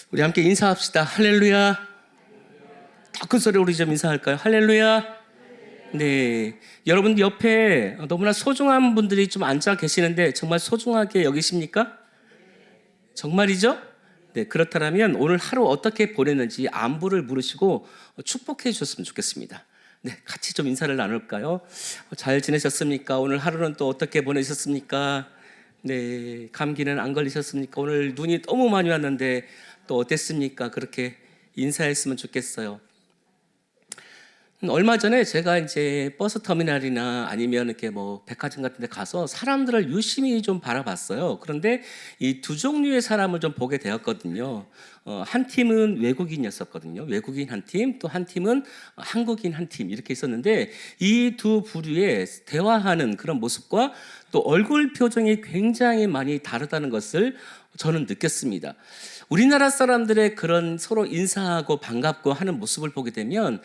우리 함께 인사합시다. 할렐루야. 더 큰 소리로 우리 좀 인사할까요? 할렐루야. 네, 여러분 옆에 너무나 소중한 분들이 좀 앉아 계시는데 정말 소중하게 여기십니까? 정말이죠? 네, 그렇다면 오늘 하루 어떻게 보냈는지 안부를 물으시고 축복해 주셨으면 좋겠습니다. 네, 같이 좀 인사를 나눌까요? 잘 지내셨습니까? 오늘 하루는 또 어떻게 보내셨습니까? 네, 감기는 안 걸리셨습니까? 오늘 눈이 너무 많이 왔는데 또 어땠습니까? 그렇게 인사했으면 좋겠어요. 얼마 전에 제가 이제 버스 터미널이나 아니면 이렇게 뭐 백화점 같은 데 가서 사람들을 유심히 좀 바라봤어요. 그런데 이 두 종류의 사람을 좀 보게 되었거든요. 한 팀은 외국인이었었거든요. 외국인 한 팀, 또 한 팀은 한국인 한 팀 이렇게 있었는데 이 두 부류의 대화하는 그런 모습과 또 얼굴 표정이 굉장히 많이 다르다는 것을 저는 느꼈습니다. 우리나라 사람들의 그런 서로 인사하고 반갑고 하는 모습을 보게 되면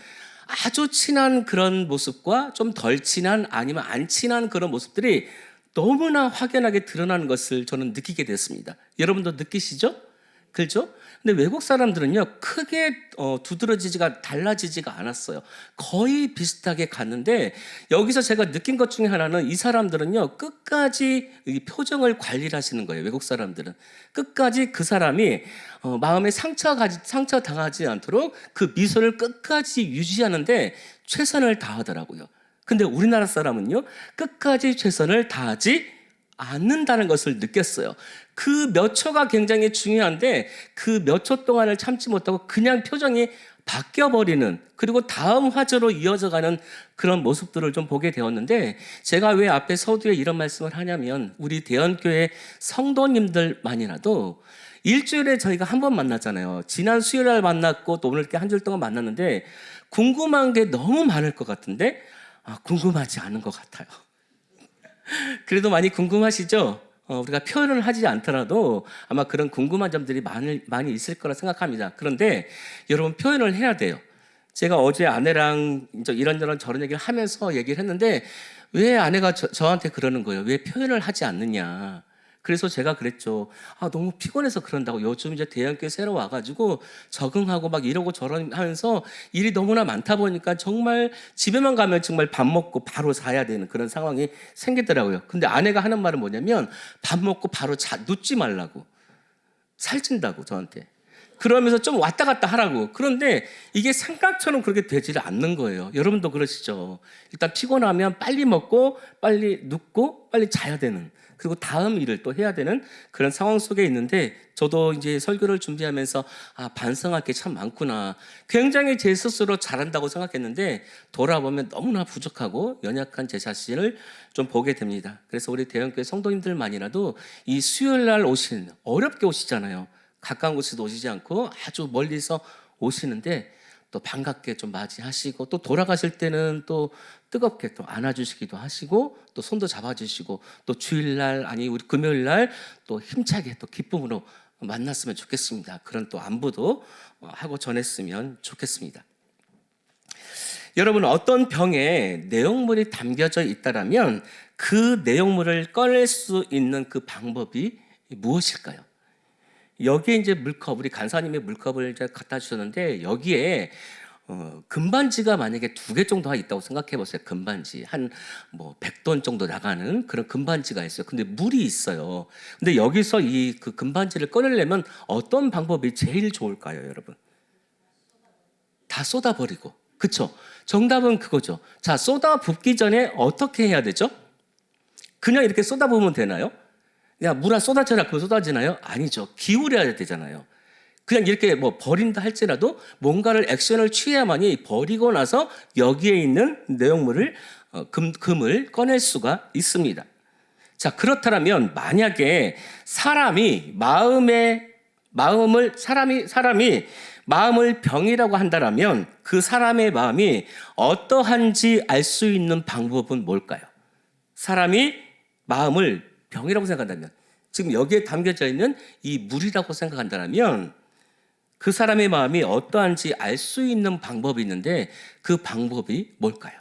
아주 친한 그런 모습과 좀 덜 친한 아니면 안 친한 그런 모습들이 너무나 확연하게 드러나는 것을 저는 느끼게 됐습니다. 여러분도 느끼시죠? 그렇죠? 근데 외국 사람들은요 크게 두드러지지가 달라지지가 않았어요. 거의 비슷하게 갔는데 여기서 제가 느낀 것 중에 하나는 이 사람들은요 끝까지 이 표정을 관리를 하시는 거예요. 외국 사람들은 끝까지 그 사람이 마음에 상처 당하지 않도록 그 미소를 끝까지 유지하는데 최선을 다하더라고요. 근데 우리나라 사람은요 끝까지 최선을 다하지 않는다는 것을 느꼈어요. 그 몇 초가 굉장히 중요한데 그 몇 초 동안을 참지 못하고 그냥 표정이 바뀌어버리는, 그리고 다음 화제로 이어져가는 그런 모습들을 좀 보게 되었는데, 제가 왜 앞에 서두에 이런 말씀을 하냐면 우리 대언교회 성도님들만이라도 일주일에 저희가 한 번 만나잖아요. 지난 수요일 날 만났고 또 오늘 이렇게 한 주일 동안 만났는데 궁금한 게 너무 많을 것 같은데 궁금하지 않은 것 같아요. 그래도 많이 궁금하시죠? 우리가 표현을 하지 않더라도 아마 그런 궁금한 점들이 많이 있을 거라 생각합니다. 그런데 여러분 표현을 해야 돼요. 제가 어제 아내랑 이런저런 저런 얘기를 하면서 얘기를 했는데 왜 아내가 저한테 그러는 거예요? 왜 표현을 하지 않느냐? 그래서 제가 그랬죠. 너무 피곤해서 그런다고. 요즘 이제 대형교회 새로 와가지고 적응하고 막 이러고 저러고 하면서 일이 너무나 많다 보니까 정말 집에만 가면 정말 밥 먹고 바로 자야 되는 그런 상황이 생기더라고요. 근데 아내가 하는 말은 뭐냐면 밥 먹고 바로 눕지 말라고. 살찐다고 저한테. 그러면서 좀 왔다 갔다 하라고. 그런데 이게 생각처럼 그렇게 되지를 않는 거예요. 여러분도 그러시죠? 일단 피곤하면 빨리 먹고 빨리 눕고 빨리 자야 되는, 그리고 다음 일을 또 해야 되는 그런 상황 속에 있는데, 저도 이제 설교를 준비하면서 반성할 게 참 많구나. 굉장히 제 스스로 잘한다고 생각했는데 돌아보면 너무나 부족하고 연약한 제 자신을 좀 보게 됩니다. 그래서 우리 대형교회 성도님들만이라도 이 수요일 날 어렵게 오시잖아요. 가까운 곳에도 오시지 않고 아주 멀리서 오시는데 또 반갑게 좀 맞이하시고, 또 돌아가실 때는 또 뜨겁게 또 안아주시기도 하시고, 또 손도 잡아주시고, 또 주일날 우리 금요일날 또 힘차게 또 기쁨으로 만났으면 좋겠습니다. 그런 또 안부도 하고 전했으면 좋겠습니다. 여러분, 어떤 병에 내용물이 담겨져 있다라면 그 내용물을 꺼낼 수 있는 그 방법이 무엇일까요? 여기에 이제 물컵, 우리 간사님의 물컵을 이제 갖다 주셨는데 여기에 금반지가 만약에 2개 정도가 있다고 생각해 보세요. 금반지 한 100돈 정도 나가는 그런 금반지가 있어요. 근데 물이 있어요. 근데 여기서 그 금반지를 꺼내려면 어떤 방법이 제일 좋을까요, 여러분? 다 쏟아버리고, 그쵸? 정답은 그거죠. 자, 쏟아 붓기 전에 어떻게 해야 되죠? 그냥 이렇게 쏟아 부으면 되나요? 야, 물 쏟아져라, 그거 쏟아지나요? 아니죠. 기울여야 되잖아요. 그냥 이렇게 버린다 할지라도 뭔가를 액션을 취해야만이 버리고 나서 여기에 있는 내용물을 금을 꺼낼 수가 있습니다. 자, 그렇다면 만약에 사람이 마음을 병이라고 한다면 그 사람의 마음이 어떠한지 알 수 있는 방법은 뭘까요? 사람이 마음을 병이라고 생각한다면, 지금 여기에 담겨져 있는 이 물이라고 생각한다면 그 사람의 마음이 어떠한지 알 수 있는 방법이 있는데 그 방법이 뭘까요?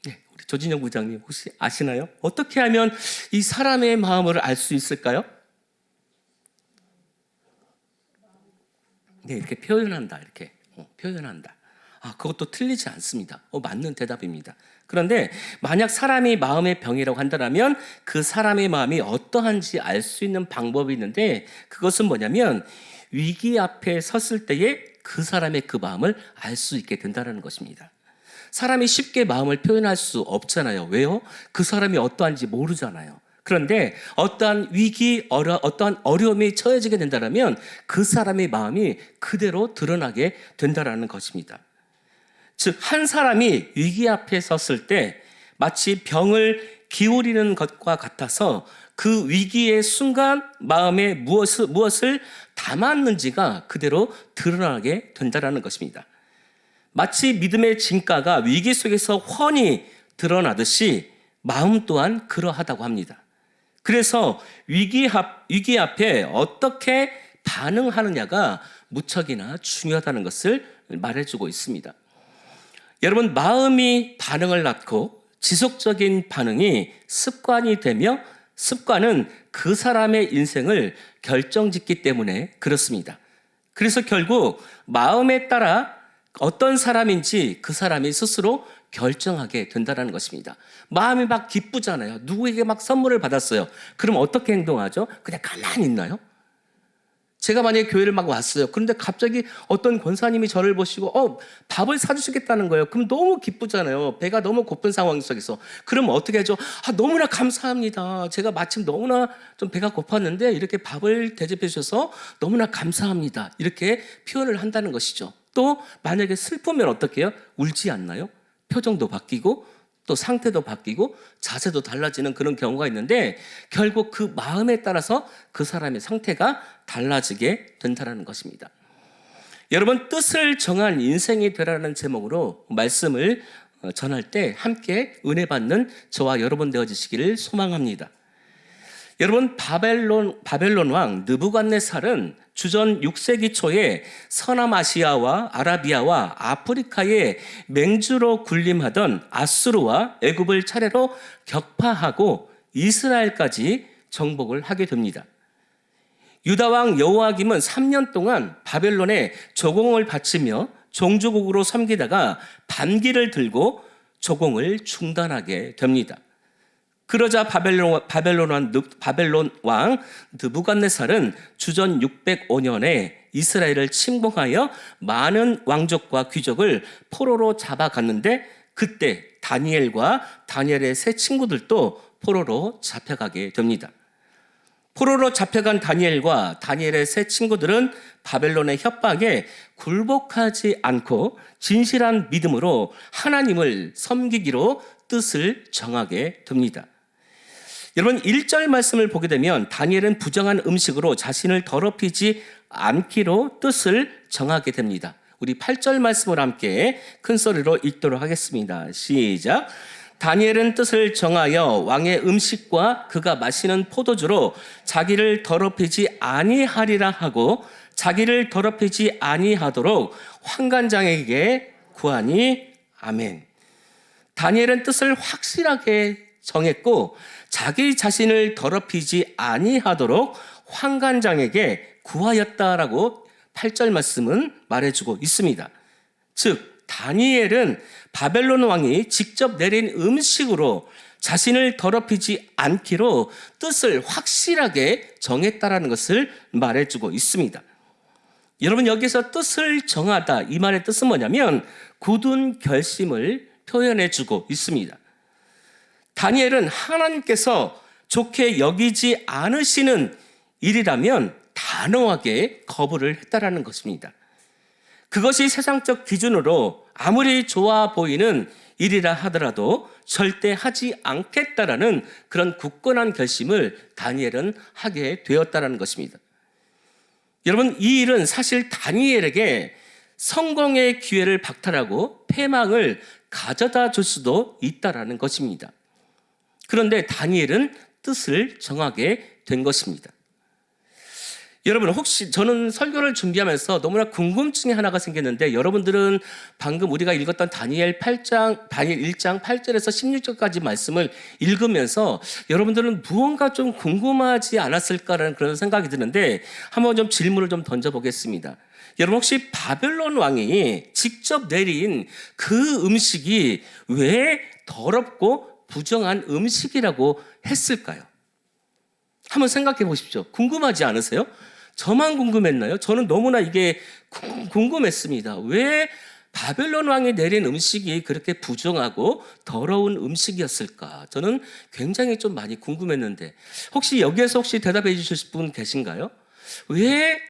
네, 우리 조진영 부장님 혹시 아시나요? 어떻게 하면 이 사람의 마음을 알 수 있을까요? 네, 이렇게 표현한다. 이렇게 표현한다. 그것도 틀리지 않습니다. 맞는 대답입니다. 그런데 만약 사람이 마음의 병이라고 한다면 그 사람의 마음이 어떠한지 알 수 있는 방법이 있는데 그것은 뭐냐면 위기 앞에 섰을 때에 그 사람의 그 마음을 알 수 있게 된다는 것입니다. 사람이 쉽게 마음을 표현할 수 없잖아요. 왜요? 그 사람이 어떠한지 모르잖아요. 그런데 어떠한 위기, 어떠한 어려움이 처해지게 된다면 그 사람의 마음이 그대로 드러나게 된다는 것입니다. 즉, 한 사람이 위기 앞에 섰을 때 마치 병을 기울이는 것과 같아서 그 위기의 순간 마음에 무엇을 담았는지가 그대로 드러나게 된다는 것입니다. 마치 믿음의 진가가 위기 속에서 훤히 드러나듯이 마음 또한 그러하다고 합니다. 그래서 위기 앞에 어떻게 반응하느냐가 무척이나 중요하다는 것을 말해주고 있습니다. 여러분, 마음이 반응을 낳고 지속적인 반응이 습관이 되며 습관은 그 사람의 인생을 결정짓기 때문에 그렇습니다. 그래서 결국 마음에 따라 어떤 사람인지 그 사람이 스스로 결정하게 된다는 것입니다. 마음이 막 기쁘잖아요. 누구에게 막 선물을 받았어요. 그럼 어떻게 행동하죠? 그냥 가만히 있나요? 제가 만약에 교회를 막 왔어요. 그런데 갑자기 어떤 권사님이 저를 보시고 밥을 사주시겠다는 거예요. 그럼 너무 기쁘잖아요. 배가 너무 고픈 상황 속에서. 그럼 어떻게 하죠? 너무나 감사합니다. 제가 마침 너무나 좀 배가 고팠는데 이렇게 밥을 대접해 주셔서 너무나 감사합니다. 이렇게 표현을 한다는 것이죠. 또 만약에 슬프면 어떻게 해요? 울지 않나요? 표정도 바뀌고 또 상태도 바뀌고 자세도 달라지는 그런 경우가 있는데 결국 그 마음에 따라서 그 사람의 상태가 달라지게 된다는 것입니다. 여러분, 뜻을 정한 인생이 되라는 제목으로 말씀을 전할 때 함께 은혜 받는 저와 여러분 되어주시기를 소망합니다. 여러분, 바벨론 왕 느부갓네살은 주전 6세기 초에 서남아시아와 아라비아와 아프리카에 맹주로 군림하던 아수르와 애굽을 차례로 격파하고 이스라엘까지 정복을 하게 됩니다. 유다왕 여호야김은 3년 동안 바벨론에 조공을 바치며 종주국으로 섬기다가 반기를 들고 조공을 중단하게 됩니다. 그러자 바벨론 왕 느부갓네살은 주전 605년에 이스라엘을 침공하여 많은 왕족과 귀족을 포로로 잡아갔는데 그때 다니엘과 다니엘의 세 친구들도 포로로 잡혀가게 됩니다. 포로로 잡혀간 다니엘과 다니엘의 세 친구들은 바벨론의 협박에 굴복하지 않고 진실한 믿음으로 하나님을 섬기기로 뜻을 정하게 됩니다. 여러분, 1절 말씀을 보게 되면 다니엘은 부정한 음식으로 자신을 더럽히지 않기로 뜻을 정하게 됩니다. 우리 8절 말씀을 함께 큰 소리로 읽도록 하겠습니다. 시작. 다니엘은 뜻을 정하여 왕의 음식과 그가 마시는 포도주로 자기를 더럽히지 아니하리라 하고 자기를 더럽히지 아니하도록 환관장에게 구하니. 아멘. 다니엘은 뜻을 확실하게 정했고 자기 자신을 더럽히지 아니하도록 환관장에게 구하였다라고 8절 말씀은 말해주고 있습니다. 즉 다니엘은 바벨론 왕이 직접 내린 음식으로 자신을 더럽히지 않기로 뜻을 확실하게 정했다라는 것을 말해주고 있습니다. 여러분, 여기서 뜻을 정하다, 이 말의 뜻은 뭐냐면 굳은 결심을 표현해주고 있습니다. 다니엘은 하나님께서 좋게 여기지 않으시는 일이라면 단호하게 거부를 했다라는 것입니다. 그것이 세상적 기준으로 아무리 좋아 보이는 일이라 하더라도 절대 하지 않겠다라는 그런 굳건한 결심을 다니엘은 하게 되었다라는 것입니다. 여러분, 이 일은 사실 다니엘에게 성공의 기회를 박탈하고 패망을 가져다 줄 수도 있다라는 것입니다. 그런데 다니엘은 뜻을 정하게 된 것입니다. 여러분, 혹시 저는 설교를 준비하면서 너무나 궁금증이 하나가 생겼는데, 여러분들은 방금 우리가 읽었던 다니엘 1장 8절에서 16절까지 말씀을 읽으면서 여러분들은 무언가 좀 궁금하지 않았을까라는 그런 생각이 드는데, 한번 좀 질문을 좀 던져보겠습니다. 여러분, 혹시 바벨론 왕이 직접 내린 그 음식이 왜 더럽고 부정한 음식이라고 했을까요? 한번 생각해 보십시오. 궁금하지 않으세요? 저만 궁금했나요? 저는 너무나 이게 궁금했습니다. 왜 바벨론 왕이 내린 음식이 그렇게 부정하고 더러운 음식이었을까? 저는 굉장히 좀 많이 궁금했는데, 혹시 여기에서 혹시 대답해 주실 분 계신가요? 왜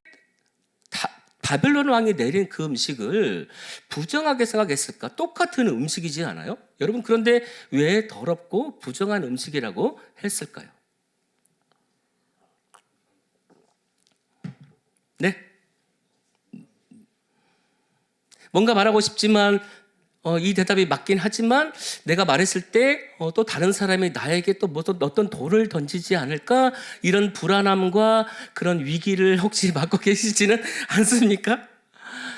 바벨론 왕이 내린 그 음식을 부정하게 생각했을까? 똑같은 음식이지 않아요? 여러분, 그런데 왜 더럽고 부정한 음식이라고 했을까요? 네? 뭔가 말하고 싶지만 이 대답이 맞긴 하지만, 내가 말했을 때 또 다른 사람이 나에게 또 어떤 돌을 던지지 않을까, 이런 불안함과 그런 위기를 혹시 맡고 계시지는 않습니까?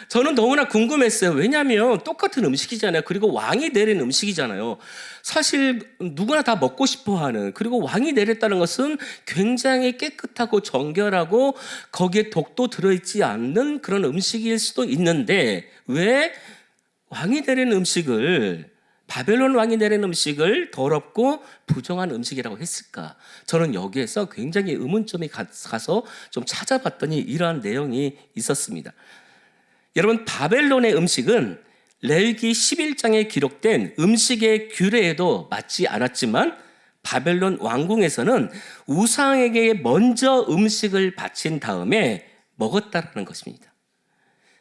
저는 너무나 궁금했어요. 왜냐하면 똑같은 음식이잖아요. 그리고 왕이 내린 음식이잖아요. 사실 누구나 다 먹고 싶어하는, 그리고 왕이 내렸다는 것은 굉장히 깨끗하고 정결하고 거기에 독도 들어있지 않는 그런 음식일 수도 있는데, 왜 왕이 내린 음식을, 바벨론 왕이 내린 음식을 더럽고 부정한 음식이라고 했을까? 저는 여기에서 굉장히 의문점이 가서 좀 찾아봤더니 이러한 내용이 있었습니다. 여러분, 바벨론의 음식은 레위기 11장에 기록된 음식의 규례에도 맞지 않았지만, 바벨론 왕궁에서는 우상에게 먼저 음식을 바친 다음에 먹었다라는 것입니다.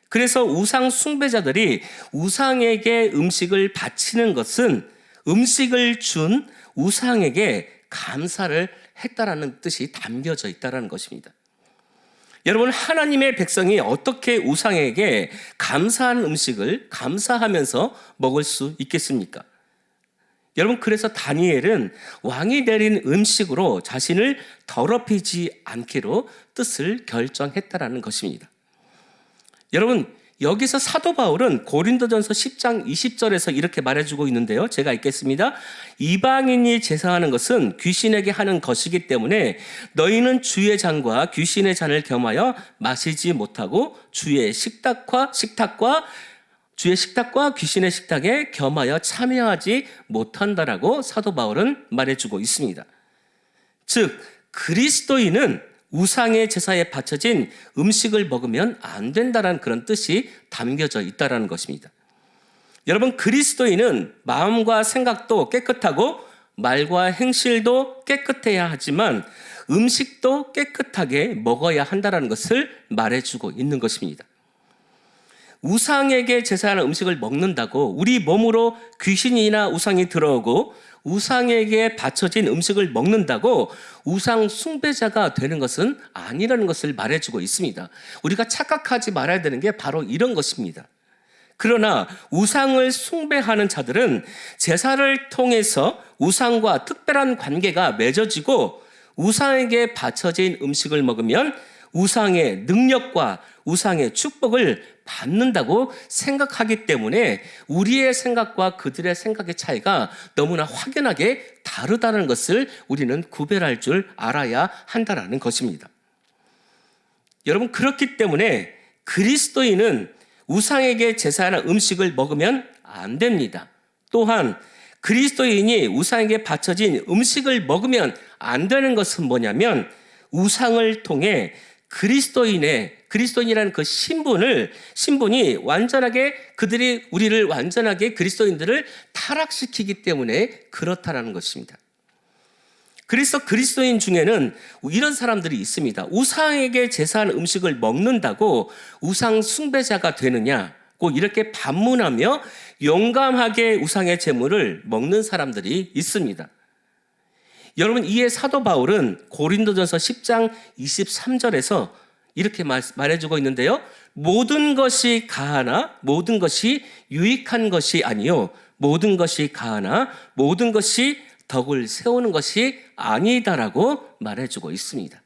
그래서 우상 숭배자들이 우상에게 음식을 바치는 것은 음식을 준 우상에게 감사를 했다라는 뜻이 담겨져 있다라는 것입니다. 여러분, 하나님의 백성이 어떻게 우상에게 감사한 음식을 감사하면서 먹을 수 있겠습니까? 여러분, 그래서 다니엘은 왕이 내린 음식으로 자신을 더럽히지 않기로 뜻을 결정했다라는 것입니다. 여러분, 여기서 사도 바울은 고린도전서 10장 20절에서 이렇게 말해주고 있는데요. 제가 읽겠습니다. 이방인이 제사하는 것은 귀신에게 하는 것이기 때문에 너희는 주의 잔과 귀신의 잔을 겸하여 마시지 못하고 주의 식탁과 귀신의 식탁에 겸하여 참여하지 못한다라고 사도 바울은 말해주고 있습니다. 즉, 그리스도인은 우상의 제사에 바쳐진 음식을 먹으면 안 된다는 그런 뜻이 담겨져 있다는 것입니다. 여러분, 그리스도인은 마음과 생각도 깨끗하고 말과 행실도 깨끗해야 하지만 음식도 깨끗하게 먹어야 한다는 것을 말해주고 있는 것입니다. 우상에게 제사하는 음식을 먹는다고 우리 몸으로 귀신이나 우상이 들어오고, 우상에게 바쳐진 음식을 먹는다고 우상 숭배자가 되는 것은 아니라는 것을 말해주고 있습니다. 우리가 착각하지 말아야 되는 게 바로 이런 것입니다. 그러나 우상을 숭배하는 자들은 제사를 통해서 우상과 특별한 관계가 맺어지고, 우상에게 바쳐진 음식을 먹으면 우상의 능력과 우상의 축복을 받는다고 생각하기 때문에 우리의 생각과 그들의 생각의 차이가 너무나 확연하게 다르다는 것을 우리는 구별할 줄 알아야 한다는 것입니다. 여러분, 그렇기 때문에 그리스도인은 우상에게 제사하는 음식을 먹으면 안 됩니다. 또한 그리스도인이 우상에게 바쳐진 음식을 먹으면 안 되는 것은 뭐냐면, 우상을 통해 그리스도인이라는 그 신분이 완전하게, 그들이 우리를 완전하게 그리스도인들을 타락시키기 때문에 그렇다라는 것입니다. 그래서 그리스도인 중에는 이런 사람들이 있습니다. 우상에게 제사하는 음식을 먹는다고 우상 숭배자가 되느냐고 이렇게 반문하며 용감하게 우상의 제물을 먹는 사람들이 있습니다. 여러분, 이에 사도 바울은 고린도전서 10장 23절에서 이렇게 말해주고 있는데요. 모든 것이 가하나 모든 것이 유익한 것이 아니요 모든 것이 가하나 모든 것이 덕을 세우는 것이 아니다라고 말해주고 있습니다.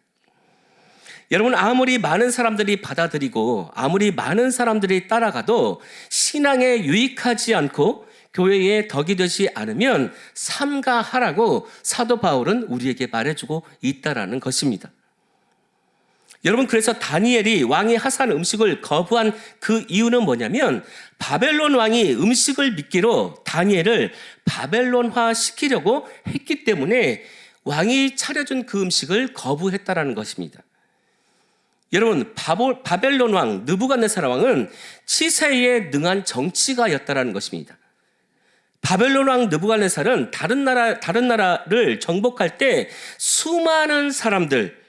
여러분, 아무리 많은 사람들이 받아들이고 아무리 많은 사람들이 따라가도 신앙에 유익하지 않고 교회에 덕이 되지 않으면 삼가하라고 사도 바울은 우리에게 말해주고 있다라는 것입니다. 여러분, 그래서 다니엘이 왕이 하사한 음식을 거부한 그 이유는 뭐냐면 바벨론 왕이 음식을 미끼로 다니엘을 바벨론화 시키려고 했기 때문에 왕이 차려준 그 음식을 거부했다라는 것입니다. 여러분, 바벨론 왕 느부갓네살 왕은 치세에 능한 정치가였다라는 것입니다. 바벨론 왕 느부갓네살은 다른 나라를 정복할 때 수많은 사람들을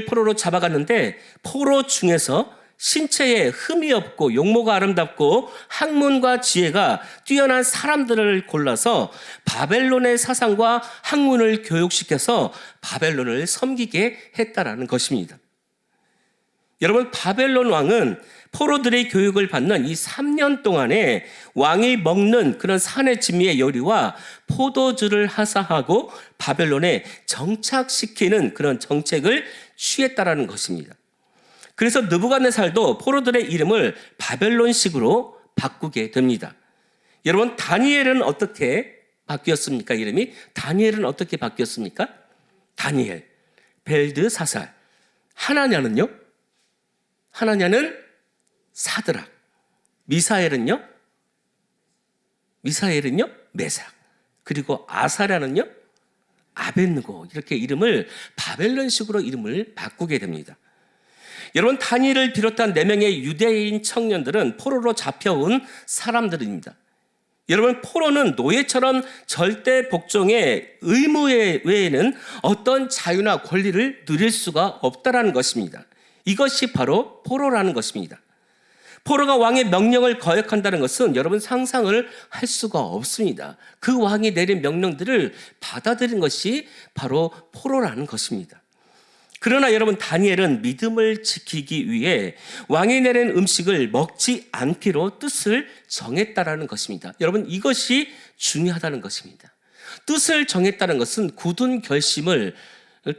포로로 잡아갔는데 포로 중에서 신체에 흠이 없고 용모가 아름답고 학문과 지혜가 뛰어난 사람들을 골라서 바벨론의 사상과 학문을 교육시켜서 바벨론을 섬기게 했다라는 것입니다. 여러분, 바벨론 왕은 포로들의 교육을 받는 이 3년 동안에 왕이 먹는 그런 산의 진미의 요리와 포도주를 하사하고 바벨론에 정착시키는 그런 정책을 취했다라는 것입니다. 그래서 느부갓네살도 포로들의 이름을 바벨론식으로 바꾸게 됩니다. 여러분, 다니엘은 어떻게 바뀌었습니까? 이름이 다니엘은 어떻게 바뀌었습니까? 다니엘, 벨드사살. 하나냐는요? 하나냐는 사드락, 미사엘은요? 메삭, 그리고 아사랴는요? 아벳느고. 이렇게 이름을 바벨론식으로 이름을 바꾸게 됩니다. 여러분, 다니엘을 비롯한 4명의 유대인 청년들은 포로로 잡혀온 사람들입니다. 여러분, 포로는 노예처럼 절대 복종의 의무 외에는 어떤 자유나 권리를 누릴 수가 없다라는 것입니다. 이것이 바로 포로라는 것입니다. 포로가 왕의 명령을 거역한다는 것은 여러분 상상을 할 수가 없습니다. 그 왕이 내린 명령들을 받아들인 것이 바로 포로라는 것입니다. 그러나 여러분, 다니엘은 믿음을 지키기 위해 왕이 내린 음식을 먹지 않기로 뜻을 정했다라는 것입니다. 여러분, 이것이 중요하다는 것입니다. 뜻을 정했다는 것은 굳은 결심을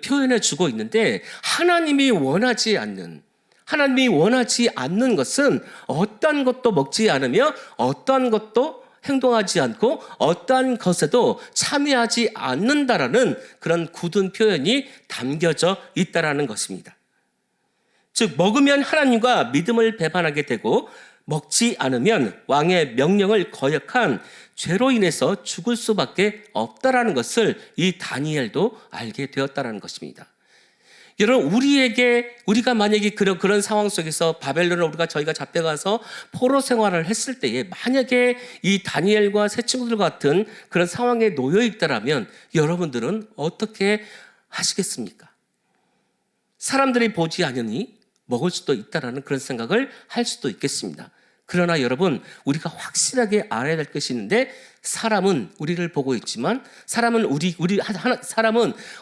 표현해 주고 있는데 하나님이 원하지 않는 것은 어떤 것도 먹지 않으며 어떤 것도 행동하지 않고 어떠한 것에도 참여하지 않는다라는 그런 굳은 표현이 담겨져 있다라는 것입니다. 즉, 먹으면 하나님과 믿음을 배반하게 되고 먹지 않으면 왕의 명령을 거역한 죄로 인해서 죽을 수밖에 없다라는 것을 이 다니엘도 알게 되었다라는 것입니다. 여러분, 우리가 만약에 그런 상황 속에서 바벨론을 저희가 잡혀가서 포로 생활을 했을 때에 만약에 이 다니엘과 새 친구들 같은 그런 상황에 놓여 있다라면 여러분들은 어떻게 하시겠습니까? 사람들이 보지 않으니 먹을 수도 있다라는 그런 생각을 할 수도 있겠습니다. 그러나 여러분, 우리가 확실하게 알아야 될 것이 있는데 사람은 우리를 보고 있지만 사람은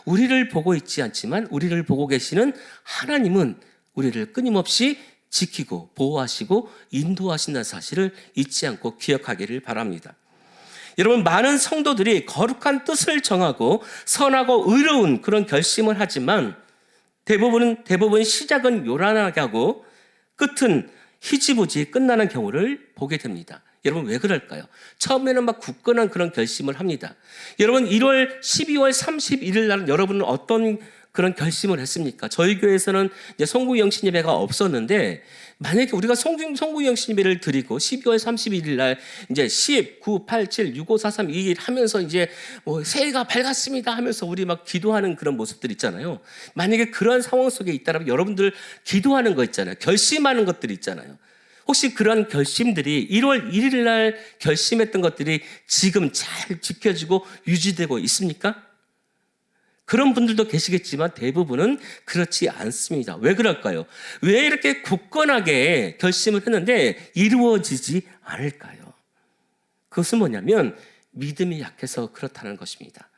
우리를 보고 있지 않지만 우리를 보고 계시는 하나님은 우리를 끊임없이 지키고 보호하시고 인도하신다는 사실을 잊지 않고 기억하기를 바랍니다. 여러분, 많은 성도들이 거룩한 뜻을 정하고 선하고 의로운 그런 결심을 하지만 대부분 시작은 요란하게 하고 끝은 희지부지 끝나는 경우를 보게 됩니다. 여러분, 왜 그럴까요? 처음에는 막 굳건한 그런 결심을 합니다. 여러분, 12월 31일 날 여러분은 어떤 그런 결심을 했습니까? 저희 교회에서는 이제 송구영신 예배가 없었는데 만약에 우리가 송구영신 예배를 드리고 12월 31일 날 이제 10, 9, 8, 7, 6, 5, 4, 3, 2, 1 하면서 이제 새해가 밝았습니다 하면서 우리 막 기도하는 그런 모습들 있잖아요. 만약에 그런 상황 속에 있다면 여러분들 기도하는 거 있잖아요. 결심하는 것들이 있잖아요. 혹시 그런 결심들이 1월 1일 날 결심했던 것들이 지금 잘 지켜지고 유지되고 있습니까? 그런 분들도 계시겠지만 대부분은 그렇지 않습니다. 왜 그럴까요? 왜 이렇게 굳건하게 결심을 했는데 이루어지지 않을까요? 그것은 뭐냐면 믿음이 약해서 그렇다는 것입니다.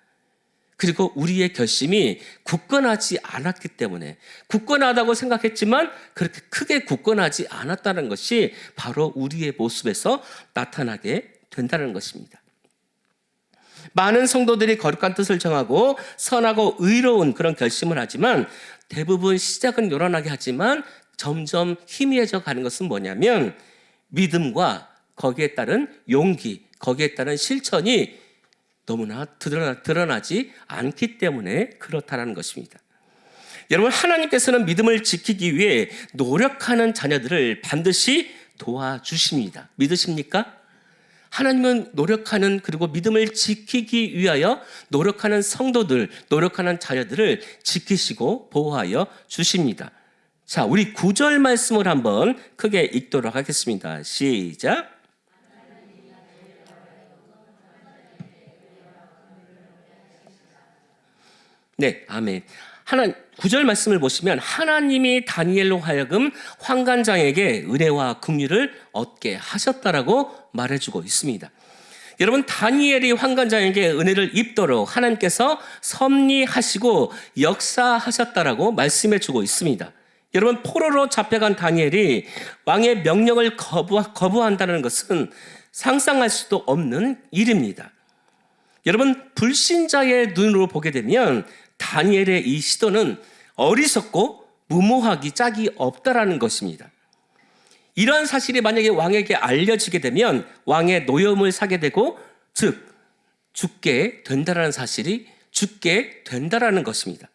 그리고 우리의 결심이 굳건하지 않았기 때문에 굳건하다고 생각했지만 그렇게 크게 굳건하지 않았다는 것이 바로 우리의 모습에서 나타나게 된다는 것입니다. 많은 성도들이 거룩한 뜻을 정하고 선하고 의로운 그런 결심을 하지만 대부분 시작은 요란하게 하지만 점점 희미해져 가는 것은 뭐냐면 믿음과 거기에 따른 용기, 거기에 따른 실천이 너무나 드러나지 않기 때문에 그렇다는 것입니다. 여러분, 하나님께서는 믿음을 지키기 위해 노력하는 자녀들을 반드시 도와주십니다. 믿으십니까? 하나님은 노력하는, 그리고 믿음을 지키기 위하여 노력하는 성도들, 노력하는 자녀들을 지키시고 보호하여 주십니다. 자, 우리 9절 말씀을 한번 크게 읽도록 하겠습니다. 시작. 네, 아멘. 9절 말씀을 보시면 하나님이 다니엘로 하여금 환관장에게 은혜와 긍휼을 얻게 하셨다라고 말해주고 있습니다. 여러분, 다니엘이 환관장에게 은혜를 입도록 하나님께서 섭리하시고 역사하셨다라고 말씀해주고 있습니다. 여러분, 포로로 잡혀간 다니엘이 왕의 명령을 거부한다는 것은 상상할 수도 없는 일입니다. 여러분, 불신자의 눈으로 보게 되면 다니엘의 이 시도는 어리석고 무모하기 짝이 없다라는 것입니다. 이러한 사실이 만약에 왕에게 알려지게 되면 왕의 노여움을 사게 되고, 즉 죽게 된다라는 사실이 죽게 된다라는 것입니다.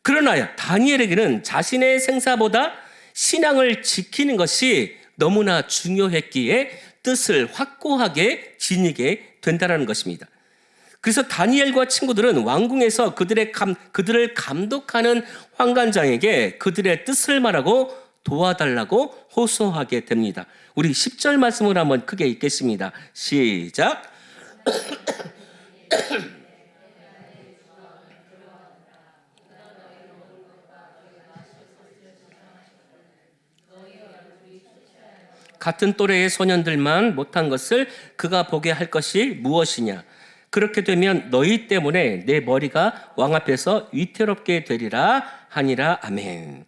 그러나 다니엘에게는 자신의 생사보다 신앙을 지키는 것이 너무나 중요했기에 뜻을 확고하게 지니게 된다라는 것입니다. 그래서 다니엘과 친구들은 왕궁에서 그들을 감독하는 환관장에게 그들의 뜻을 말하고 도와달라고 호소하게 됩니다. 우리 10절 말씀을 한번 크게 읽겠습니다. 시작. 같은 또래의 소년들만 못한 것을 그가 보게 할 것이 무엇이냐? 그렇게 되면 너희 때문에 내 머리가 왕 앞에서 위태롭게 되리라 하니라. 아멘.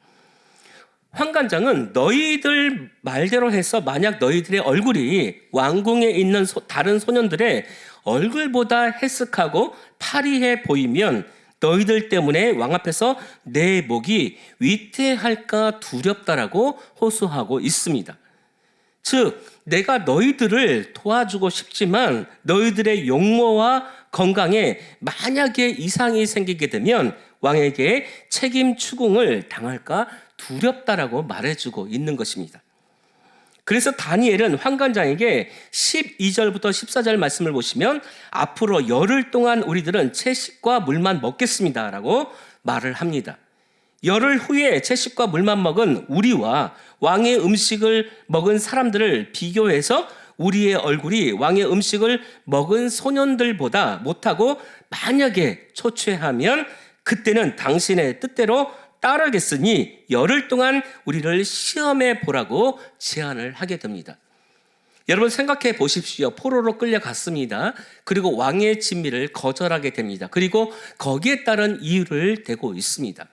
환관장은 너희들 말대로 해서 만약 너희들의 얼굴이 왕궁에 있는 다른 소년들의 얼굴보다 해쓱하고 파리해 보이면 너희들 때문에 왕 앞에서 내 목이 위태할까 두렵다라고 호소하고 있습니다. 즉, 내가 너희들을 도와주고 싶지만 너희들의 용모와 건강에 만약에 이상이 생기게 되면 왕에게 책임 추궁을 당할까 두렵다라고 말해주고 있는 것입니다. 그래서 다니엘은 환관장에게 12절부터 14절 말씀을 보시면 앞으로 열흘 동안 우리들은 채식과 물만 먹겠습니다라고 말을 합니다. 열흘 후에 채식과 물만 먹은 우리와 왕의 음식을 먹은 사람들을 비교해서 우리의 얼굴이 왕의 음식을 먹은 소년들보다 못하고 만약에 초췌하면 그때는 당신의 뜻대로 따르겠으니 열흘 동안 우리를 시험해 보라고 제안을 하게 됩니다. 여러분, 생각해 보십시오. 포로로 끌려갔습니다. 그리고 왕의 진미를 거절하게 됩니다. 그리고 거기에 따른 이유를 대고 있습니다.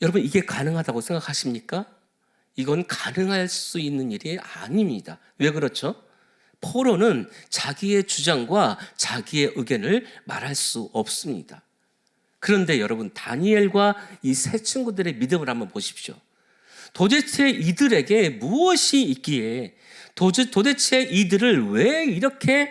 여러분, 이게 가능하다고 생각하십니까? 이건 가능할 수 있는 일이 아닙니다. 왜 그렇죠? 포로는 자기의 주장과 자기의 의견을 말할 수 없습니다. 그런데 여러분, 다니엘과 이 세 친구들의 믿음을 한번 보십시오. 도대체 이들에게 무엇이 있기에 도대체 이들을 왜 이렇게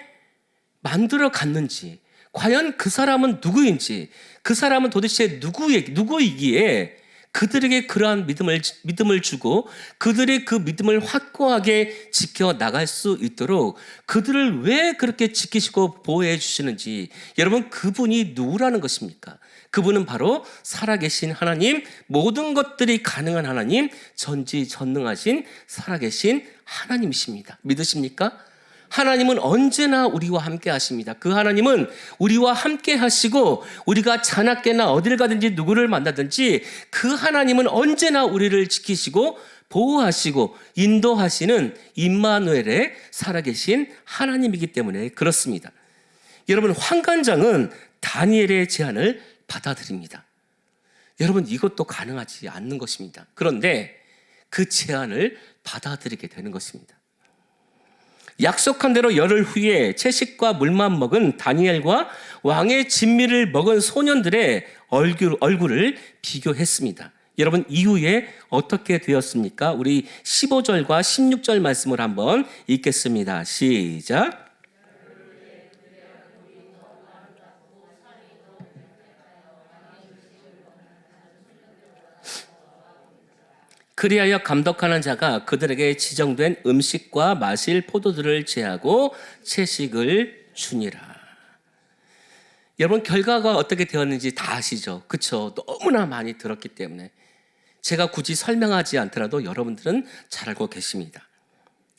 만들어 갔는지, 과연 그 사람은 누구인지, 그 사람은 도대체 누구이기에 그들에게 그러한 믿음을 주고 그들의 그 믿음을 확고하게 지켜나갈 수 있도록 그들을 왜 그렇게 지키시고 보호해 주시는지, 여러분, 그분이 누구라는 것입니까? 그분은 바로 살아계신 하나님, 모든 것들이 가능한 하나님, 전지전능하신 살아계신 하나님이십니다. 믿으십니까? 하나님은 언제나 우리와 함께 하십니다. 그 하나님은 우리와 함께 하시고 우리가 자나깨나 어딜 가든지 누구를 만나든지 그 하나님은 언제나 우리를 지키시고 보호하시고 인도하시는 임마누엘의 살아계신 하나님이기 때문에 그렇습니다. 여러분, 환관장은 다니엘의 제안을 받아들입니다. 여러분, 이것도 가능하지 않는 것입니다. 그런데 그 제안을 받아들이게 되는 것입니다. 약속한 대로 열흘 후에 채식과 물만 먹은 다니엘과 왕의 진미를 먹은 소년들의 얼굴을 비교했습니다. 여러분 이후에 어떻게 되었습니까? 우리 15절과 16절 말씀을 한번 읽겠습니다. 시작. 그리하여 감독하는 자가 그들에게 지정된 음식과 마실 포도들을 제하고 채식을 주니라. 여러분 결과가 어떻게 되었는지 다 아시죠? 그렇죠? 너무나 많이 들었기 때문에 제가 굳이 설명하지 않더라도 여러분들은 잘 알고 계십니다.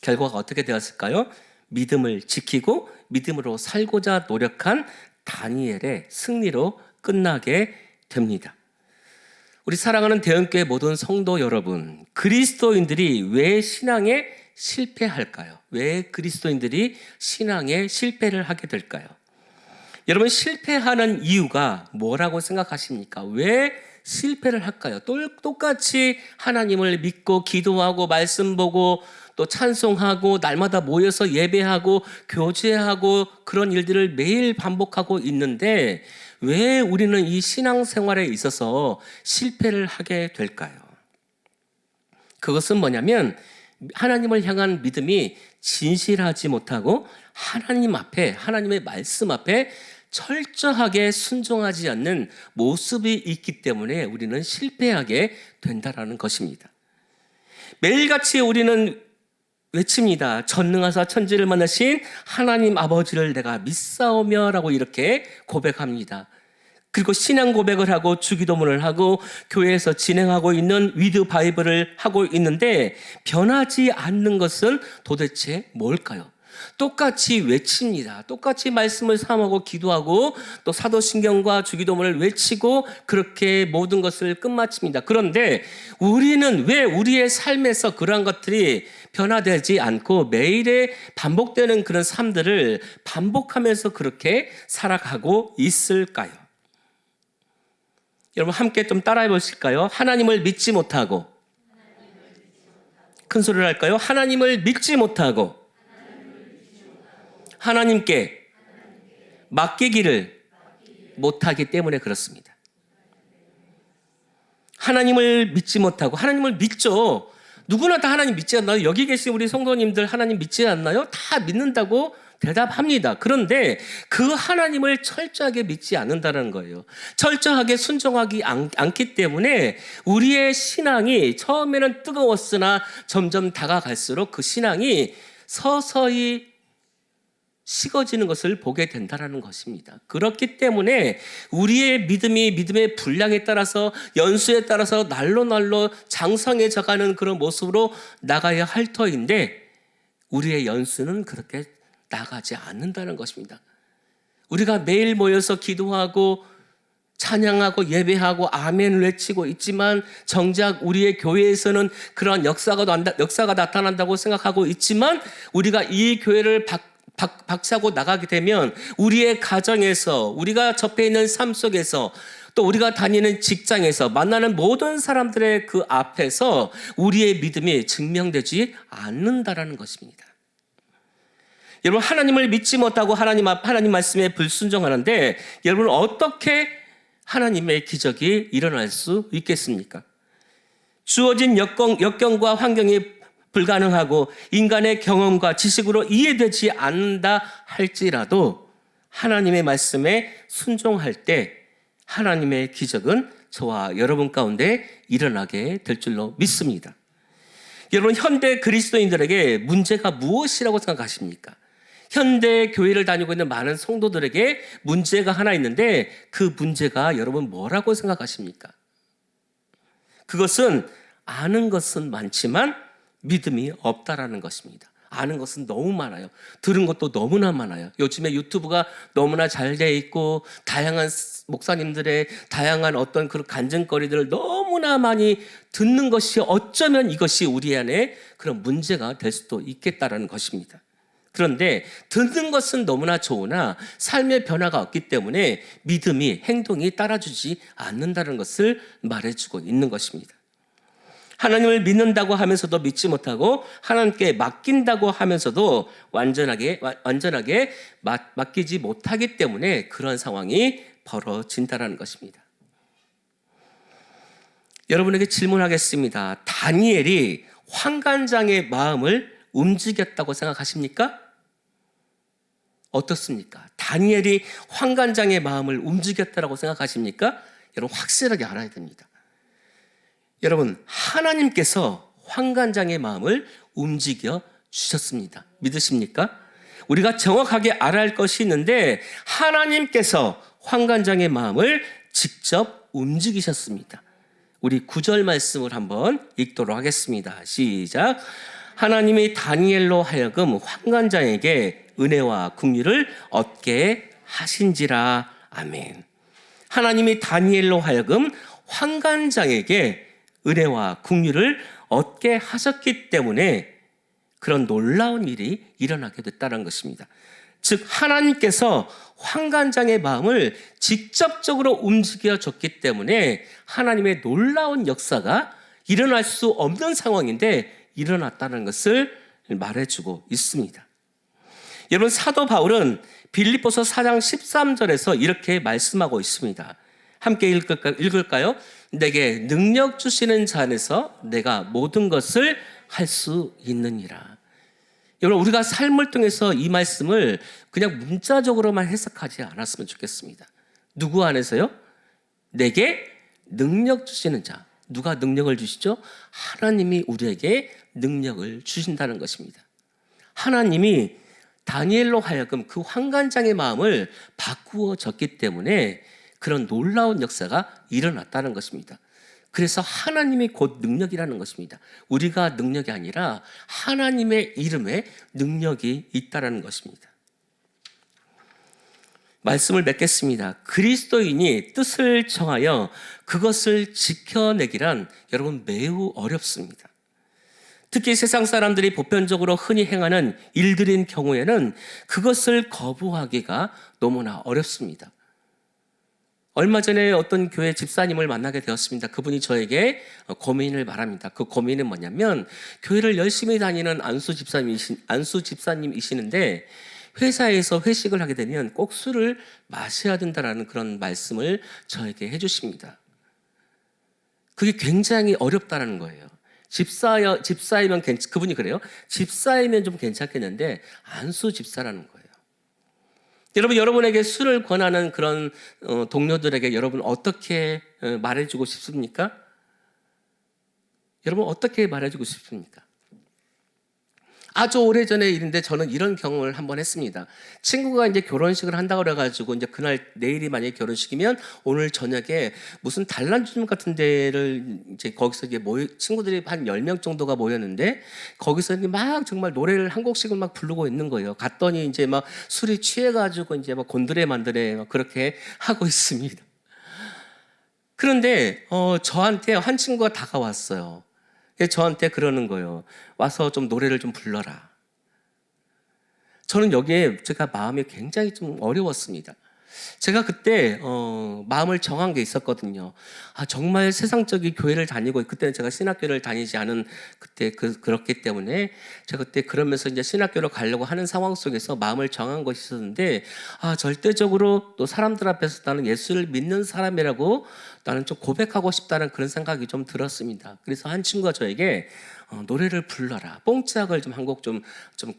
결과가 어떻게 되었을까요? 믿음을 지키고 믿음으로 살고자 노력한 다니엘의 승리로 끝나게 됩니다. 우리 사랑하는 대형교회 모든 성도 여러분, 그리스도인들이 왜 신앙에 실패할까요? 왜 그리스도인들이 신앙에 실패를 하게 될까요? 여러분 실패하는 이유가 뭐라고 생각하십니까? 왜 실패를 할까요? 똑같이 하나님을 믿고 기도하고 말씀 보고 또 찬송하고 날마다 모여서 예배하고 교제하고 그런 일들을 매일 반복하고 있는데 왜 우리는 이 신앙생활에 있어서 실패를 하게 될까요? 그것은 뭐냐면 하나님을 향한 믿음이 진실하지 못하고 하나님 앞에 하나님의 말씀 앞에 철저하게 순종하지 않는 모습이 있기 때문에 우리는 실패하게 된다라는 것입니다. 매일같이 우리는 외칩니다. 전능하사 천지를 만나신 하나님 아버지를 내가 믿사오며 라고 이렇게 고백합니다. 그리고 신앙 고백을 하고 주기도문을 하고 교회에서 진행하고 있는 위드 바이블을 하고 있는데 변하지 않는 것은 도대체 뭘까요? 똑같이 외칩니다. 똑같이 말씀을 사모하고 기도하고 또 사도신경과 주기도문을 외치고 그렇게 모든 것을 끝마칩니다. 그런데 우리는 왜 우리의 삶에서 그러한 것들이 변화되지 않고 매일에 반복되는 그런 삶들을 반복하면서 그렇게 살아가고 있을까요? 여러분 함께 좀 따라해 보실까요? 하나님을 믿지 못하고 큰 소리를 할까요? 하나님을 믿지 못하고 하나님께 맡기기를 못하기 때문에 그렇습니다. 하나님을 믿지 못하고 하나님을 믿죠. 누구나 다 하나님 믿지 않나요? 여기 계신 우리 성도님들 하나님 믿지 않나요? 다 믿는다고 대답합니다. 그런데 그 하나님을 철저하게 믿지 않는다는 거예요. 철저하게 순종하지 않기 때문에 우리의 신앙이 처음에는 뜨거웠으나 점점 다가갈수록 그 신앙이 서서히 식어지는 것을 보게 된다는 것입니다. 그렇기 때문에 우리의 믿음의 분량에 따라서 연수에 따라서 날로 장성해져가는 그런 모습으로 나가야 할 터인데 우리의 연수는 그렇게 나가지 않는다는 것입니다. 우리가 매일 모여서 기도하고 찬양하고 예배하고 아멘을 외치고 있지만 정작 우리의 교회에서는 그런 역사가 나타난다고 생각하고 있지만 우리가 이 교회를 박차고 나가게 되면 우리의 가정에서 우리가 접해 있는 삶 속에서 또 우리가 다니는 직장에서 만나는 모든 사람들의 그 앞에서 우리의 믿음이 증명되지 않는다라는 것입니다. 여러분 하나님을 믿지 못하고 하나님 말씀에 불순종하는데 여러분 어떻게 하나님의 기적이 일어날 수 있겠습니까? 주어진 역경과 환경이 불가능하고 인간의 경험과 지식으로 이해되지 않는다 할지라도 하나님의 말씀에 순종할 때 하나님의 기적은 저와 여러분 가운데 일어나게 될 줄로 믿습니다. 여러분 현대 그리스도인들에게 문제가 무엇이라고 생각하십니까? 현대 교회를 다니고 있는 많은 성도들에게 문제가 하나 있는데 그 문제가 여러분 뭐라고 생각하십니까? 그것은 아는 것은 많지만 믿음이 없다라는 것입니다. 아는 것은 너무 많아요. 들은 것도 너무나 많아요. 요즘에 유튜브가 너무나 잘 돼 있고 다양한 목사님들의 다양한 어떤 그런 간증거리들을 너무나 많이 듣는 것이 어쩌면 이것이 우리 안에 그런 문제가 될 수도 있겠다라는 것입니다. 그런데 듣는 것은 너무나 좋으나 삶의 변화가 없기 때문에 믿음이 행동이 따라주지 않는다는 것을 말해주고 있는 것입니다. 하나님을 믿는다고 하면서도 믿지 못하고 하나님께 맡긴다고 하면서도 완전하게 맡기지 못하기 때문에 그런 상황이 벌어진다는 것입니다. 여러분에게 질문하겠습니다. 다니엘이 환관장의 마음을 움직였다고 생각하십니까? 어떻습니까? 다니엘이 환관장의 마음을 움직였다고 생각하십니까? 여러분 확실하게 알아야 됩니다. 여러분 하나님께서 환관장의 마음을 움직여 주셨습니다. 믿으십니까? 우리가 정확하게 알아야 할 것이 있는데 하나님께서 환관장의 마음을 직접 움직이셨습니다. 우리 9절 말씀을 한번 읽도록 하겠습니다. 시작. 하나님이 다니엘로 하여금 환관장에게 은혜와 긍휼을 얻게 하신지라. 아멘. 하나님이 다니엘로 하여금 환관장에게 은혜와 긍휼을 얻게 하셨기 때문에 그런 놀라운 일이 일어나게 됐다는 것입니다. 즉 하나님께서 환관장의 마음을 직접적으로 움직여줬기 때문에 하나님의 놀라운 역사가 일어날 수 없는 상황인데 일어났다는 것을 말해주고 있습니다. 여러분 사도 바울은 빌립보서 4장 13절에서 이렇게 말씀하고 있습니다. 함께 읽을까요? 내게 능력 주시는 자 안에서 내가 모든 것을 할 수 있느니라. 여러분 우리가 삶을 통해서 이 말씀을 그냥 문자적으로만 해석하지 않았으면 좋겠습니다. 누구 안에서요? 내게 능력 주시는 자. 누가 능력을 주시죠? 하나님이 우리에게 능력을 주신다는 것입니다. 하나님이 다니엘로 하여금 그 환관장의 마음을 바꾸어 줬기 때문에 그런 놀라운 역사가 일어났다는 것입니다. 그래서 하나님이 곧 능력이라는 것입니다. 우리가 능력이 아니라 하나님의 이름에 능력이 있다는 것입니다. 말씀을 맺겠습니다. 그리스도인이 뜻을 정하여 그것을 지켜내기란 여러분 매우 어렵습니다. 특히 세상 사람들이 보편적으로 흔히 행하는 일들인 경우에는 그것을 거부하기가 너무나 어렵습니다. 얼마 전에 어떤 교회 집사님을 만나게 되었습니다. 그분이 저에게 고민을 말합니다. 그 고민은 뭐냐면 교회를 열심히 다니는 안수 집사님이시는데 회사에서 회식을 하게 되면 꼭 술을 마셔야 된다는 그런 말씀을 저에게 해주십니다. 그게 굉장히 어렵다는 거예요. 집사이면 그분이 그래요. 집사이면 좀 괜찮겠는데 안수 집사라는 거예요. 여러분 여러분에게 술을 권하는 그런 동료들에게 여러분 어떻게 말해주고 싶습니까? 여러분 어떻게 말해주고 싶습니까? 아주 오래전의 일인데 저는 이런 경험을 한번 했습니다. 친구가 이제 결혼식을 한다고 그래가지고 이제 그날 내일이 만약에 결혼식이면 오늘 저녁에 무슨 단란주점 같은 데를 이제 거기서 이제 친구들이 한 10명 정도가 모였는데 거기서 막 정말 노래를 한 곡씩을 막 부르고 있는 거예요. 갔더니 이제 막 술이 취해가지고 이제 막 곤드레만드레 막 그렇게 하고 있습니다. 그런데 저한테 한 친구가 다가왔어요. 저한테 그러는 거예요. 와서 좀 노래를 좀 불러라. 저는 여기에 제가 마음이 굉장히 좀 어려웠습니다. 제가 그때 마음을 정한 게 있었거든요. 정말 세상적인 교회를 다니고 그때는 제가 신학교를 다니지 않은 그때 그렇기 때문에 제가 그때 그러면서 이제 신학교를 가려고 하는 상황 속에서 마음을 정한 것이 있었는데 절대적으로 또 사람들 앞에서 나는 예수를 믿는 사람이라고 나는 좀 고백하고 싶다는 그런 생각이 좀 들었습니다. 그래서 한 친구가 저에게 노래를 불러라. 뽕짝을 좀 한 곡 좀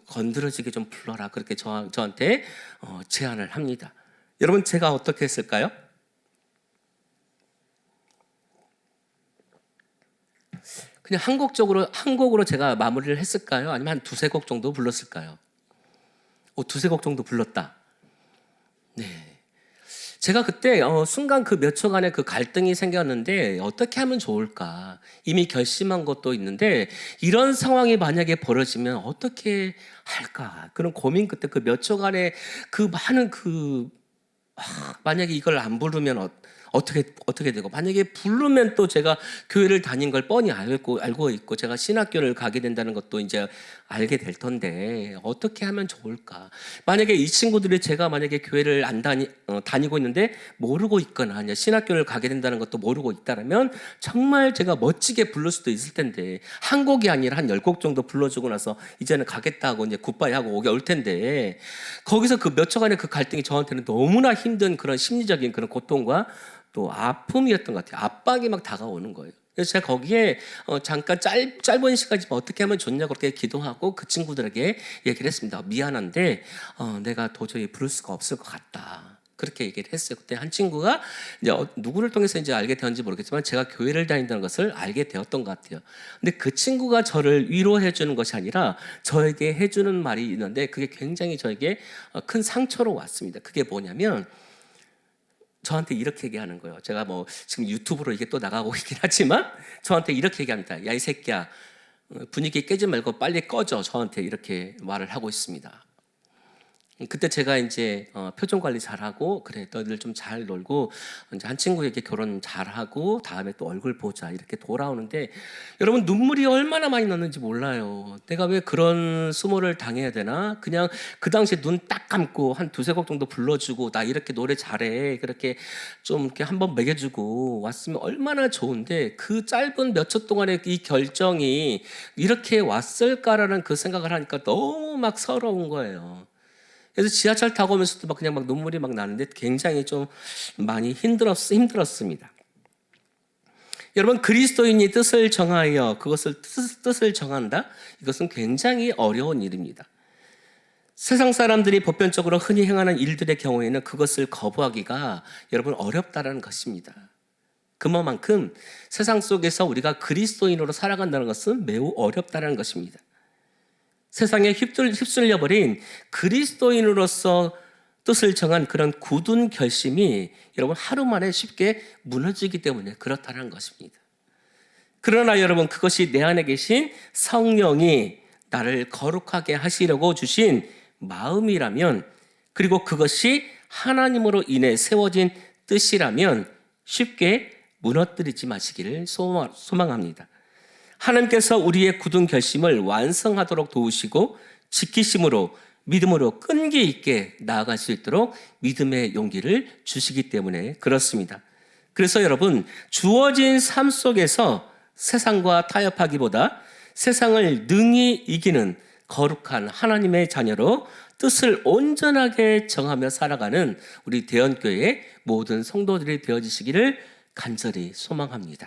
건드려지게 좀 불러라. 그렇게 저한테 제안을 합니다. 여러분 제가 어떻게 했을까요? 그냥 한 곡으로 제가 마무리를 했을까요? 아니면 한 두세 곡 정도 불렀을까요? 두세 곡 정도 불렀다. 네. 제가 그때 순간 그 몇 초간의 그 갈등이 생겼는데 어떻게 하면 좋을까? 이미 결심한 것도 있는데 이런 상황이 만약에 벌어지면 어떻게 할까? 그런 고민 끝에 그 몇 초간의 그 많은 만약에 이걸 안 부르면 어떻게 되고 만약에 부르면 또 제가 교회를 다닌 걸 뻔히 알고 있고 제가 신학교를 가게 된다는 것도 이제 알게 될 텐데 어떻게 하면 좋을까? 만약에 이 친구들이 제가 만약에 교회를 안 다니고 있는데 모르고 있거나 이제 신학교를 가게 된다는 것도 모르고 있다라면 정말 제가 멋지게 부를 수도 있을 텐데 한 곡이 아니라 한 10곡 정도 불러주고 나서 이제는 가겠다고 이제 굿바이 하고 오게 올 텐데 거기서 그 몇 초간의 그 갈등이 저한테는 너무나 힘든 그런 심리적인 그런 고통과 또 아픔이었던 것 같아요. 압박이 막 다가오는 거예요. 그래서 제가 거기에 잠깐 짧은 시간이지만 어떻게 하면 좋냐 그렇게 기도하고 그 친구들에게 얘기를 했습니다. 미안한데 내가 도저히 부를 수가 없을 것 같다. 그렇게 얘기를 했어요. 그때 한 친구가 이제 누구를 통해서 이제 알게 되었는지 모르겠지만 제가 교회를 다닌다는 것을 알게 되었던 것 같아요. 근데 그 친구가 저를 위로해 주는 것이 아니라 저에게 해주는 말이 있는데 그게 굉장히 저에게 큰 상처로 왔습니다. 그게 뭐냐면 저한테 이렇게 얘기하는 거예요. 제가 뭐 지금 유튜브로 이게 또 나가고 있긴 하지만 저한테 이렇게 얘기합니다. 야, 이 새끼야, 분위기 깨지 말고 빨리 꺼져. 저한테 이렇게 말을 하고 있습니다. 그때 제가 이제 표정 관리 잘하고 그래 너희들 좀 잘 놀고 이제 한 친구에게 결혼 잘하고 다음에 또 얼굴 보자 이렇게 돌아오는데 여러분 눈물이 얼마나 많이 났는지 몰라요. 내가 왜 그런 수모를 당해야 되나? 그냥 그 당시에 눈 딱 감고 한 두세 곡 정도 불러주고 나 이렇게 노래 잘해 그렇게 좀 이렇게 한번 먹여주고 왔으면 얼마나 좋은데 그 짧은 몇 초 동안의 이 결정이 이렇게 왔을까라는 그 생각을 하니까 너무 막 서러운 거예요. 그래서 지하철 타고 오면서도 그냥 막 눈물이 막 나는데 굉장히 좀 많이 힘들었습니다. 여러분 그리스도인이 뜻을 정하여 그것을 뜻을 정한다? 이것은 굉장히 어려운 일입니다. 세상 사람들이 보편적으로 흔히 행하는 일들의 경우에는 그것을 거부하기가 여러분 어렵다는 것입니다. 그만큼 세상 속에서 우리가 그리스도인으로 살아간다는 것은 매우 어렵다는 것입니다. 세상에 휩쓸려버린 그리스도인으로서 뜻을 정한 그런 굳은 결심이 여러분 하루 만에 쉽게 무너지기 때문에 그렇다는 것입니다. 그러나 여러분 그것이 내 안에 계신 성령이 나를 거룩하게 하시려고 주신 마음이라면 그리고 그것이 하나님으로 인해 세워진 뜻이라면 쉽게 무너뜨리지 마시기를 소망합니다. 하나님께서 우리의 굳은 결심을 완성하도록 도우시고 지키심으로 믿음으로 끈기 있게 나아갈 수 있도록 믿음의 용기를 주시기 때문에 그렇습니다. 그래서 여러분 주어진 삶 속에서 세상과 타협하기보다 세상을 능히 이기는 거룩한 하나님의 자녀로 뜻을 온전하게 정하며 살아가는 우리 대언교회의 모든 성도들이 되어지시기를 간절히 소망합니다.